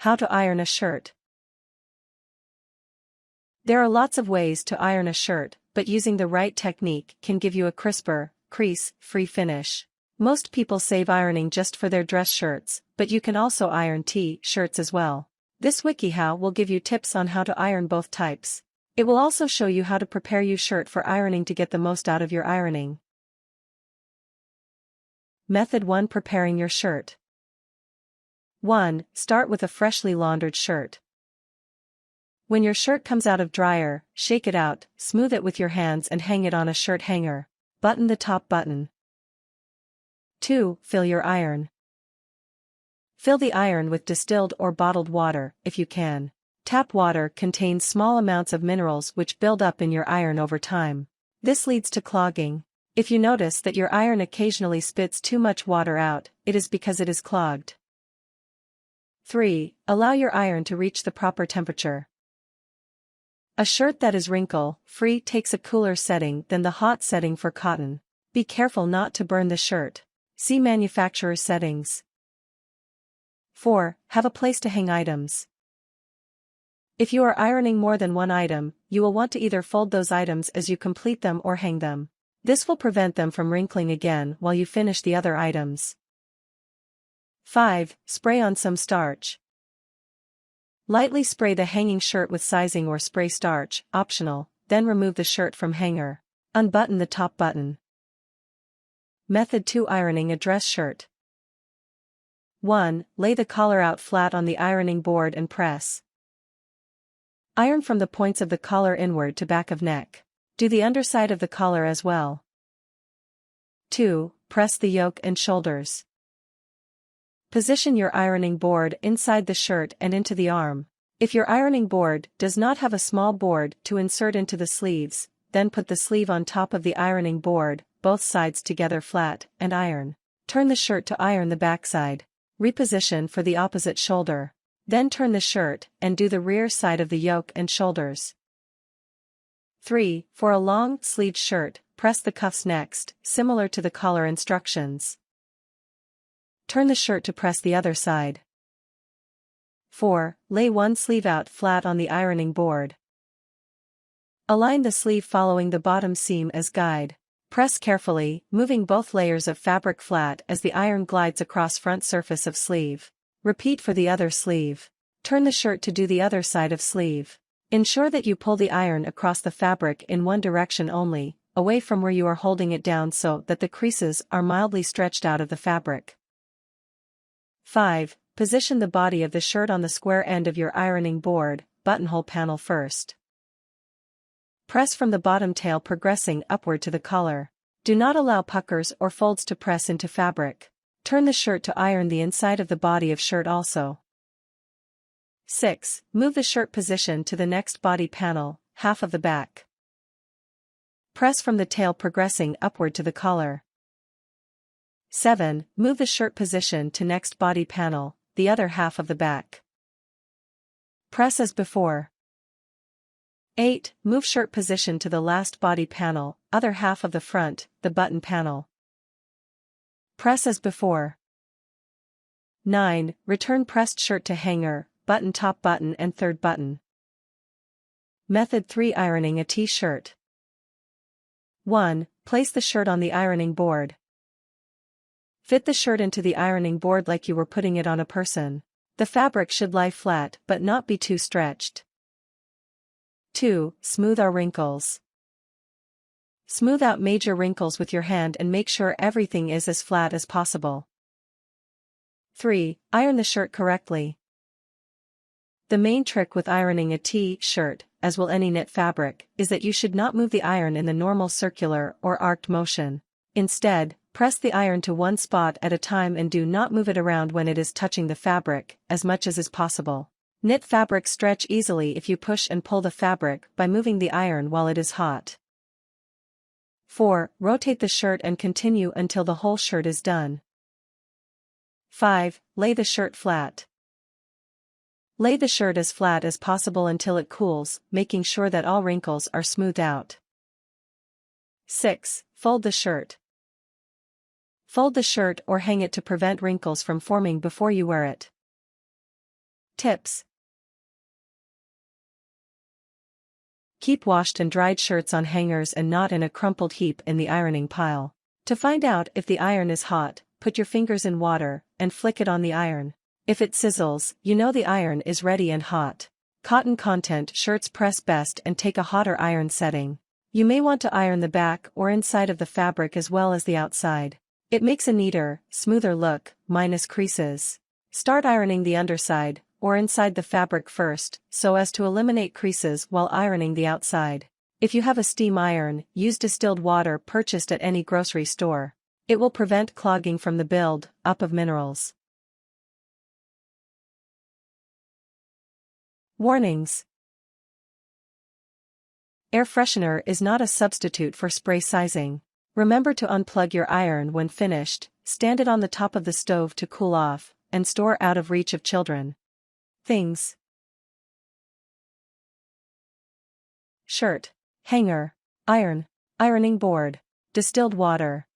How to iron a shirt. There are lots of ways to iron a shirt, but using the right technique can give you a crisper, crease-free finish. Most people save ironing just for their dress shirts, but you can also iron T-shirts as well. This WikiHow will give you tips on how to iron both types. It will also show you how to prepare your shirt for ironing to get the most out of your ironing. Method 1. Preparing your shirt. 1. Start with a freshly laundered shirt. When your shirt comes out of dryer, shake it out, smooth it with your hands and hang it on a shirt hanger. Button the top button. 2. Fill your iron. Fill the iron with distilled or bottled water, if you can. Tap water contains small amounts of minerals which build up in your iron over time. This leads to clogging. If you notice that your iron occasionally spits too much water out, it is because it is clogged. 3. Allow your iron to reach the proper temperature. A shirt that is wrinkle-free takes a cooler setting than the hot setting for cotton. Be careful not to burn the shirt. See manufacturer's settings. 4. Have a place to hang items. If you are ironing more than one item, you will want to either fold those items as you complete them or hang them. This will prevent them from wrinkling again while you finish the other items. 5. Spray on some starch. Lightly spray the hanging shirt with sizing or spray starch, optional, then remove the shirt from hanger. Unbutton the top button. Method 2. Ironing a dress shirt. 1. Lay the collar out flat on the ironing board and press. Iron from the points of the collar inward to back of neck. Do the underside of the collar as well. 2. Press the yoke and shoulders. Position your ironing board inside the shirt and into the arm. If your ironing board does not have a small board to insert into the sleeves, then put the sleeve on top of the ironing board, both sides together flat, and iron. Turn the shirt to iron the backside. Reposition for the opposite shoulder. Then turn the shirt and do the rear side of the yoke and shoulders. 3. For a long-sleeved shirt, press the cuffs next, similar to the collar instructions. Turn the shirt to press the other side. 4. Lay one sleeve out flat on the ironing board. Align the sleeve following the bottom seam as guide. Press carefully, moving both layers of fabric flat as the iron glides across front surface of sleeve. Repeat for the other sleeve. Turn the shirt to do the other side of sleeve. Ensure that you pull the iron across the fabric in one direction only, away from where you are holding it down so that the creases are mildly stretched out of the fabric. 5. Position the body of the shirt on the square end of your ironing board, buttonhole panel first. Press from the bottom tail progressing upward to the collar. Do not allow puckers or folds to press into fabric. Turn the shirt to iron the inside of the body of shirt also. 6. Move the shirt position to the next body panel, half of the back. Press from the tail progressing upward to the collar. 7. Move the shirt position to next body panel, the other half of the back. Press as before. 8. Move shirt position to the last body panel, other half of the front, the button panel. Press as before. 9. Return pressed shirt to hanger, button top button and third button. Method 3. Ironing a T-shirt. 1. Place the shirt on the ironing board. Fit the shirt into the ironing board like you were putting it on a person. The fabric should lie flat but not be too stretched. 2. Smooth our wrinkles. Smooth out major wrinkles with your hand and make sure everything is as flat as possible. 3. Iron the shirt correctly. The main trick with ironing a T-shirt, as will any knit fabric, is that you should not move the iron in the normal circular or arced motion. Instead, press the iron to one spot at a time and do not move it around when it is touching the fabric, as much as is possible. Knit fabric stretch easily if you push and pull the fabric by moving the iron while it is hot. 4. Rotate the shirt and continue until the whole shirt is done. 5. Lay the shirt flat. Lay the shirt as flat as possible until it cools, making sure that all wrinkles are smoothed out. 6. Fold the shirt. Fold the shirt or hang it to prevent wrinkles from forming before you wear it. Tips. Keep washed and dried shirts on hangers and not in a crumpled heap in the ironing pile. To find out if the iron is hot, put your fingers in water and flick it on the iron. If it sizzles, you know the iron is ready and hot. Cotton content shirts press best and take a hotter iron setting. You may want to iron the back or inside of the fabric as well as the outside. It makes a neater, smoother look, minus creases. Start ironing the underside, or inside the fabric first, so as to eliminate creases while ironing the outside. If you have a steam iron, use distilled water purchased at any grocery store. It will prevent clogging from the build-up of minerals. Warnings. Air freshener is not a substitute for spray sizing. Remember to unplug your iron when finished, stand it on the top of the stove to cool off, and store out of reach of children. Things. Shirt, hanger, iron, ironing board, distilled water,